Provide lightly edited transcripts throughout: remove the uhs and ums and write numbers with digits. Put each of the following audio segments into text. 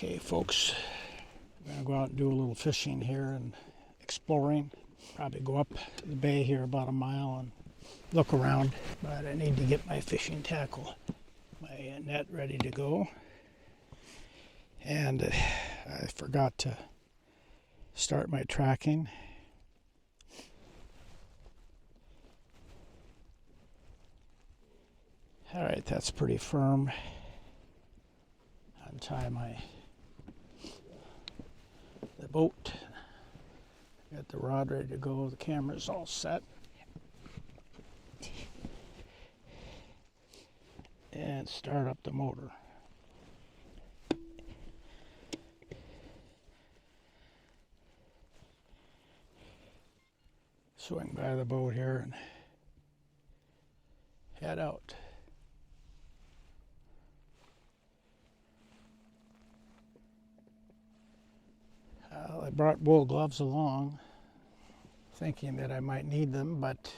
Okay, folks, I'm gonna go out and do a little fishing here and exploring. Probably go up to the bay here about a mile and look around, but I need to get my fishing tackle, my net ready to go. And I forgot to start my tracking. All right, that's pretty firm. Untie the boat. Got the rod ready to go. The camera's all set. And start up the motor. Swing by the boat here and head out. I brought wool gloves along, thinking that I might need them, but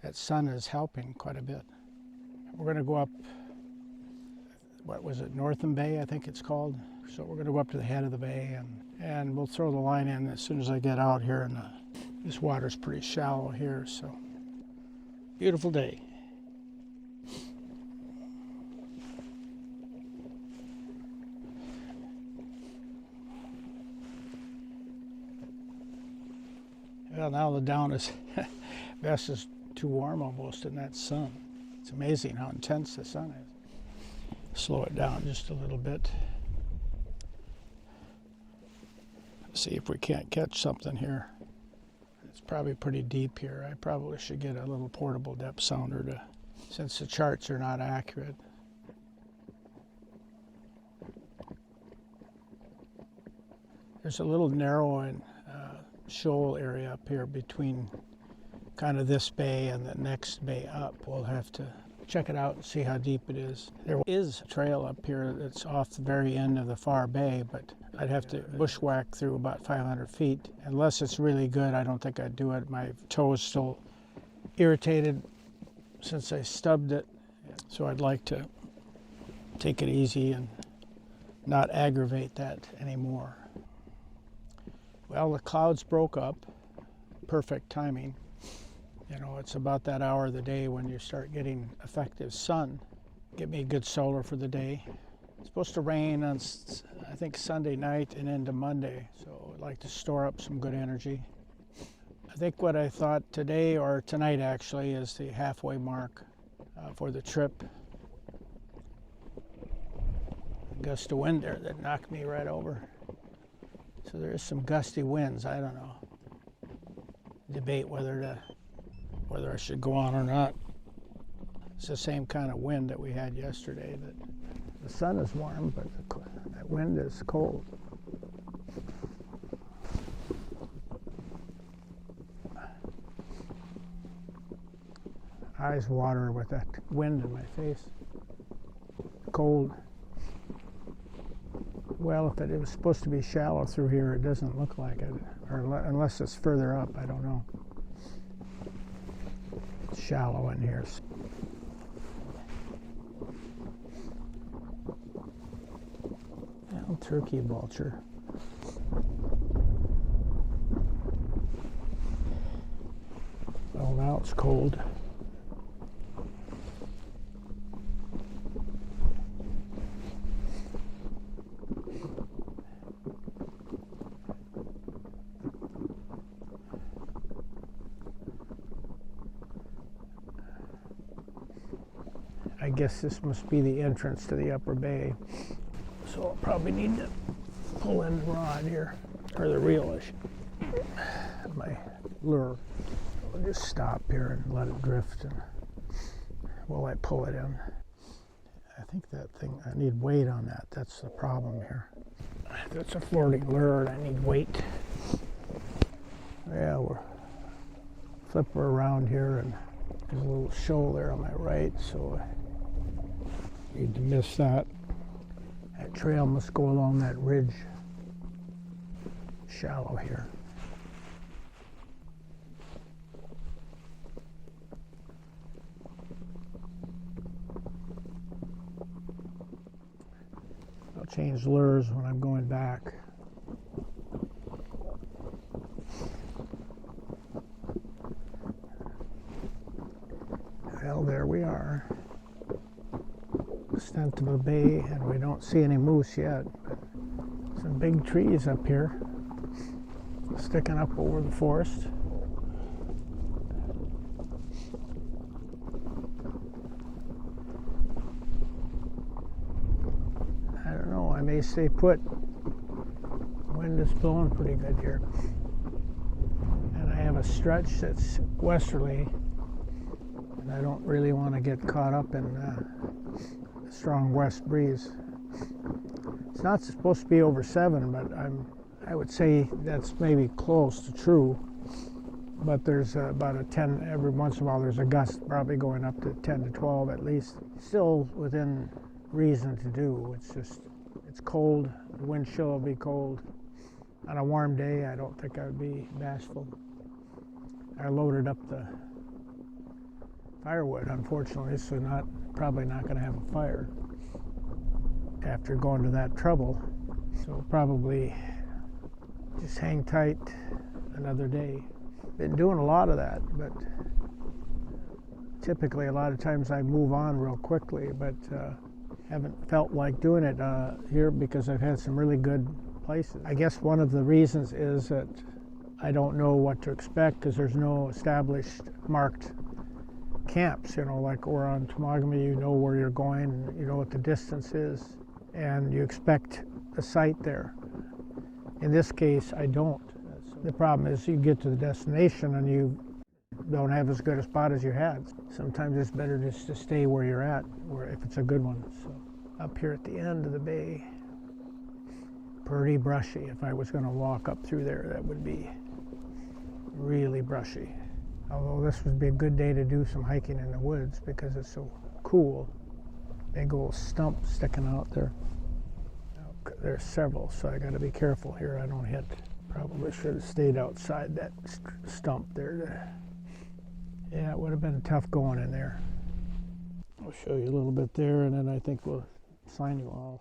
that sun is helping quite a bit. We're going to go up, what was it, Northam Bay, I think it's called. So we're going to go up to the head of the bay, and we'll throw the line in as soon as I get out here. And this water's pretty shallow here, so beautiful day. Well, now the down is, vest is too warm almost in that sun. It's amazing how intense the sun is. Slow it down just a little bit. See if we can't catch something here. It's probably pretty deep here. I probably should get a little portable depth sounder since the charts are not accurate. There's a little narrowing shoal area up here between kind of this bay and the next bay up. We'll have to check it out and see how deep it is. There is a trail up here that's off the very end of the far bay, but I'd have to bushwhack through about 500 feet. Unless it's really good, I don't think I'd do it. My toe is still irritated since I stubbed it, so I'd like to take it easy and not aggravate that anymore. Well, the clouds broke up. Perfect timing. You know, it's about that hour of the day when you start getting effective sun. Get me good solar for the day. It's supposed to rain on, I think, Sunday night and into Monday, so I'd like to store up some good energy. I think what I thought today, or tonight actually, is the halfway mark for the trip. A gust of wind there that knocked me right over. So there's some gusty winds. I don't know. Debate whether I should go on or not. It's the same kind of wind that we had yesterday. That the sun is warm, but that wind is cold. Eyes water with that wind in my face. Cold. Well, if it was supposed to be shallow through here, it doesn't look like it. Or unless it's further up, I don't know. It's shallow in here. Well, turkey vulture. Well, now it's cold. I guess this must be the entrance to the upper bay. So I'll probably need to pull in the rod here, or the reel, my lure. I'll just stop here and let it drift and while I pull it in. I think that thing, I need weight on that. That's the problem here. That's a floating lure and I need weight. Yeah, we'll flip her around here, and there's a little shoal there on my right, so I need to miss that. That trail must go along that ridge. Shallow here. change lures when I'm going back. Well, there we are. Extent of the bay, and we don't see any moose yet. But some big trees up here, sticking up over the forest. I don't know, I may stay put. Wind is blowing pretty good here. And I have a stretch that's westerly, and I don't really want to get caught up in a strong west breeze. It's not supposed to be over 7, but I would say that's maybe close to true. But there's about a 10, every once in a while there's a gust probably going up to 10 to 12 at least. Still within reason to do. It's just, it's cold, the wind chill will be cold. On a warm day, I don't think I would be bashful. I loaded up the firewood, unfortunately, so probably not going to have a fire after going to that trouble. So probably just hang tight another day. Been doing a lot of that, but typically a lot of times I move on real quickly, but haven't felt like doing it here because I've had some really good places. I guess one of the reasons is that I don't know what to expect because there's no established marked camps, you know, like we're on Temagami, you know where you're going, you know what the distance is, and you expect a site there. In this case, I don't. The problem is you get to the destination and you don't have as good a spot as you had. Sometimes it's better just to stay where you're at, if it's a good one. So up here at the end of the bay, pretty brushy. If I was going to walk up through there, that would be really brushy. Although this would be a good day to do some hiking in the woods because it's so cool. Big old stump sticking out there. There's several, so I got to be careful here I don't hit. Probably should have stayed outside that stump there. Yeah, it would have been tough going in there. I'll show you a little bit there, and then I think we'll sign you off.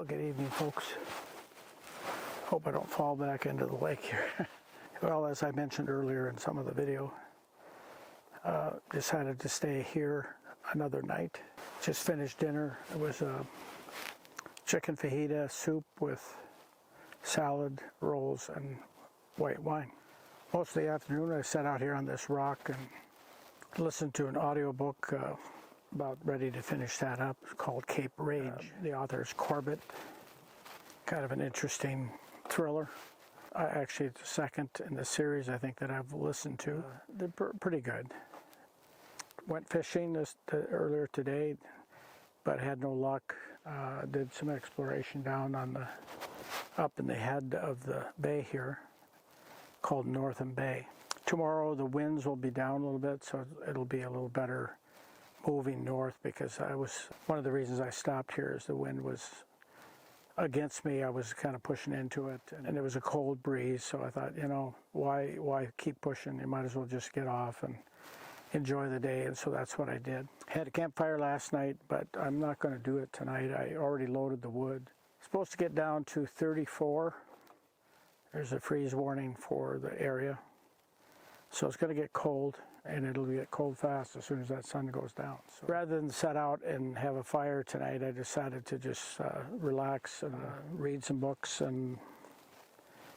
Well, good evening, folks. Hope I don't fall back into the lake here. Well, as I mentioned earlier in some of the video, decided to stay here another night. Just finished dinner. It was a chicken fajita soup with salad, rolls, and white wine. Most of the afternoon I sat out here on this rock and listened to an audiobook about ready to finish that up. It's called Cape Rage. The author is Corbett. Kind of an interesting thriller. Actually, it's the second in the series I think that I've listened to. They're pretty good. Went fishing earlier today, but had no luck. Did some exploration down up in the head of the bay here, called Northam Bay. Tomorrow the winds will be down a little bit, so it'll be a little better moving north, because one of the reasons I stopped here is the wind was against me. I was kind of pushing into it, and it was a cold breeze, so I thought, why keep pushing? You might as well just get off and enjoy the day, and so that's what I did. Had a campfire last night, but I'm not going to do it tonight. I already loaded the wood. Supposed to get down to 34. There's a freeze warning for the area. So it's going to get cold, and it'll get cold fast as soon as that sun goes down. So rather than set out and have a fire tonight, I decided to just relax and read some books and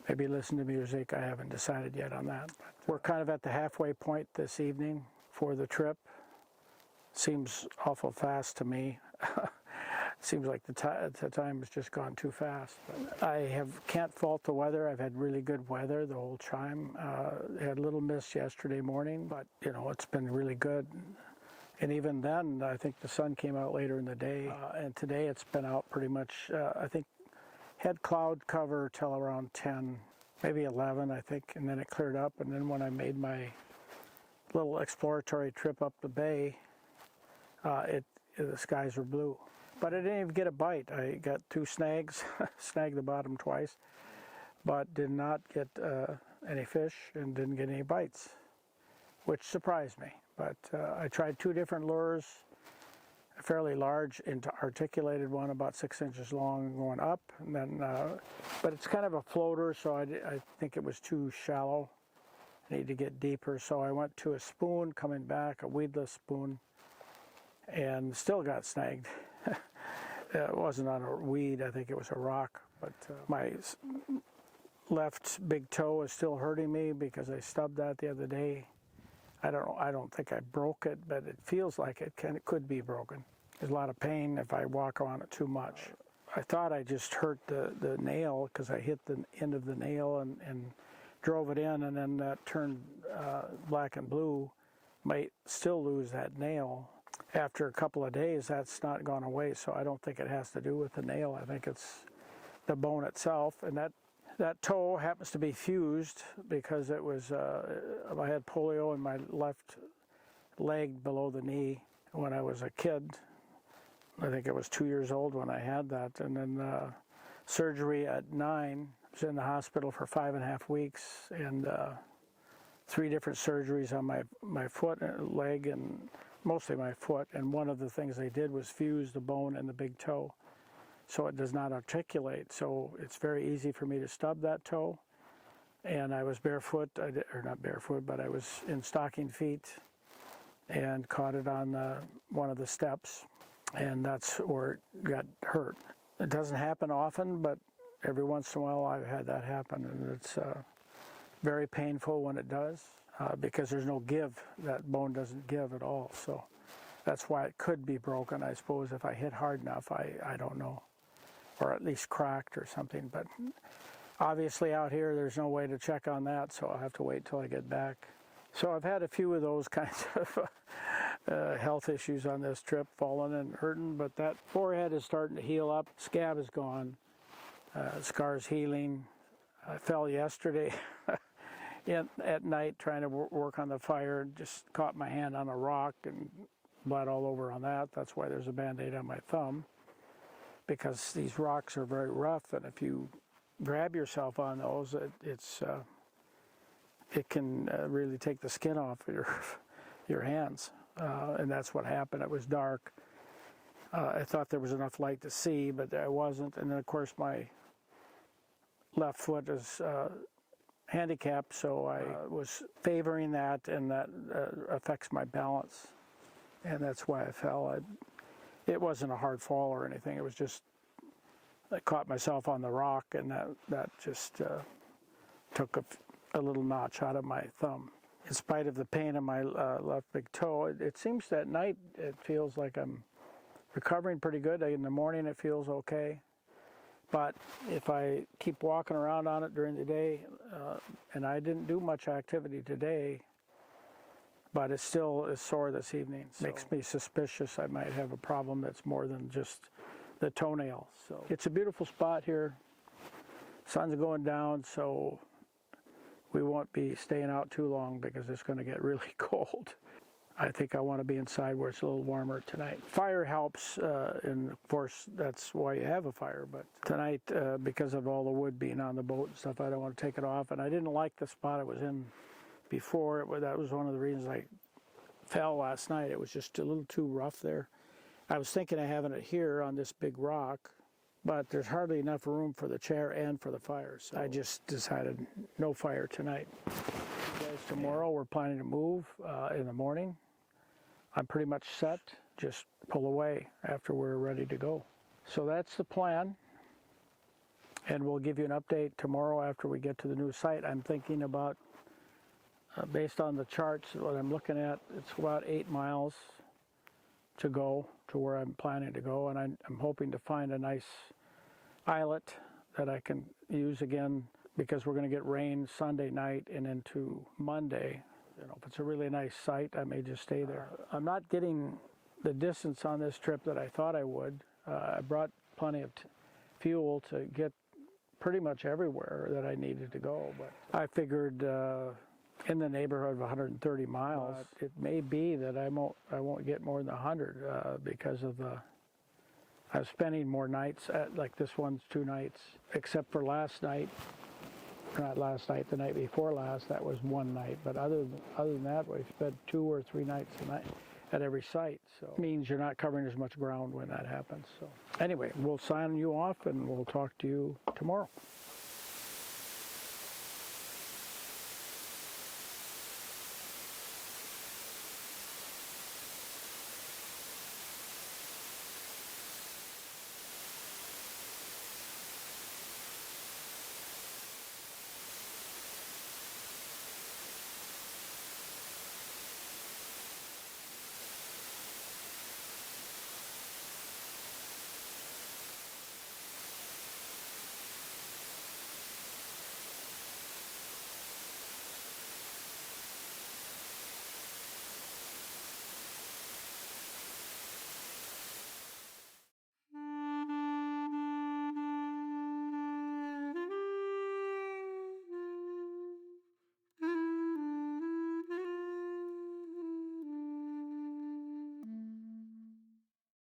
maybe listen to music. I haven't decided yet on that. But we're kind of at the halfway point this evening for the trip. Seems awful fast to me. Seems like the time has just gone too fast. But can't fault the weather. I've had really good weather the whole time. Had a little mist yesterday morning, but it's been really good. And even then, I think the sun came out later in the day. And today it's been out pretty much. I think had cloud cover till around 10, maybe 11, I think, and then it cleared up. And then when I made my little exploratory trip up the bay, the skies were blue. But I didn't even get a bite. I got 2 snags, snagged the bottom twice, but did not get any fish and didn't get any bites, which surprised me. But I tried 2 different lures, a fairly large articulated one, about 6 inches long, going up, and then, but it's kind of a floater, so I think it was too shallow. I need to get deeper, so I went to a spoon coming back, a weedless spoon, and still got snagged. It wasn't on a weed, I think it was a rock, but my left big toe is still hurting me because I stubbed that the other day. I don't think I broke it, but it feels like it could be broken. There's a lot of pain if I walk on it too much. I thought I just hurt the nail because I hit the end of the nail and drove it in, and then that turned black and blue. Might still lose that nail. After a couple of days, that's not gone away, so I don't think it has to do with the nail. I think it's the bone itself, and that toe happens to be fused because it was, I had polio in my left leg below the knee when I was a kid. I think I was 2 years old when I had that, and then surgery at 9. I was in the hospital for 5.5 weeks, and 3 different surgeries on my foot and leg, and mostly my foot, and one of the things they did was fuse the bone in the big toe so it does not articulate, so it's very easy for me to stub that toe. And I was barefoot, or not barefoot, but I was in stocking feet and caught it on one of the steps, and that's where it got hurt. It doesn't happen often, but every once in a while I've had that happen, and it's very painful when it does. Because there's no give. That bone doesn't give at all, so that's why it could be broken, I suppose, if I hit hard enough. I don't know, or at least cracked or something, but obviously out here there's no way to check on that, so I'll have to wait till I get back. So I've had a few of those kinds of health issues on this trip, falling and hurting, but that forehead is starting to heal up. Scab is gone, scar's healing. I fell yesterday at night trying to work on the fire, just caught my hand on a rock and bled all over on that. That's why there's a Band-Aid on my thumb, because these rocks are very rough, and if you grab yourself on those, it can really take the skin off your hands, and that's what happened. It was dark. I thought there was enough light to see, but there wasn't. And then, of course, my left foot is handicapped, so I was favoring that, and that affects my balance. And that's why I fell. It wasn't a hard fall or anything. It was just I caught myself on the rock, and that just took a little notch out of my thumb. In spite of the pain in my left big toe, it seems that night it feels like I'm recovering pretty good. In the morning it feels okay. But if I keep walking around on it during the day, and I didn't do much activity today, but it still is sore this evening. So makes me suspicious I might have a problem that's more than just the toenail. So it's a beautiful spot here. Sun's going down, so we won't be staying out too long because it's going to get really cold. I think I want to be inside where it's a little warmer tonight. Fire helps, and of course that's why you have a fire, but tonight, because of all the wood being on the boat and stuff, I don't want to take it off, and I didn't like the spot I was in before. That was one of the reasons I fell last night. It was just a little too rough there. I was thinking of having it here on this big rock, but there's hardly enough room for the chair and for the fire, so I just decided no fire tonight. Tomorrow we're planning to move in the morning. I'm pretty much set, just pull away after we're ready to go. So that's the plan, and we'll give you an update tomorrow after we get to the new site. I'm thinking about, based on the charts, what I'm looking at, it's about 8 miles to go to where I'm planning to go, and I'm hoping to find a nice islet that I can use again, because we're going to get rain Sunday night and into Monday. You know, if it's a really nice site, I may just stay there. I'm not getting the distance on this trip that I thought I would. I brought plenty of fuel to get pretty much everywhere that I needed to go, but I figured in the neighborhood of 130 miles. It may be that I won't get more than 100 because of I'm spending more nights like this one's 2 nights, except for last night. Not last night, the night before last, that was 1 night. But other than that, we've spent 2 or 3 nights a night at every site. So it means you're not covering as much ground when that happens. So anyway, we'll sign you off and we'll talk to you tomorrow.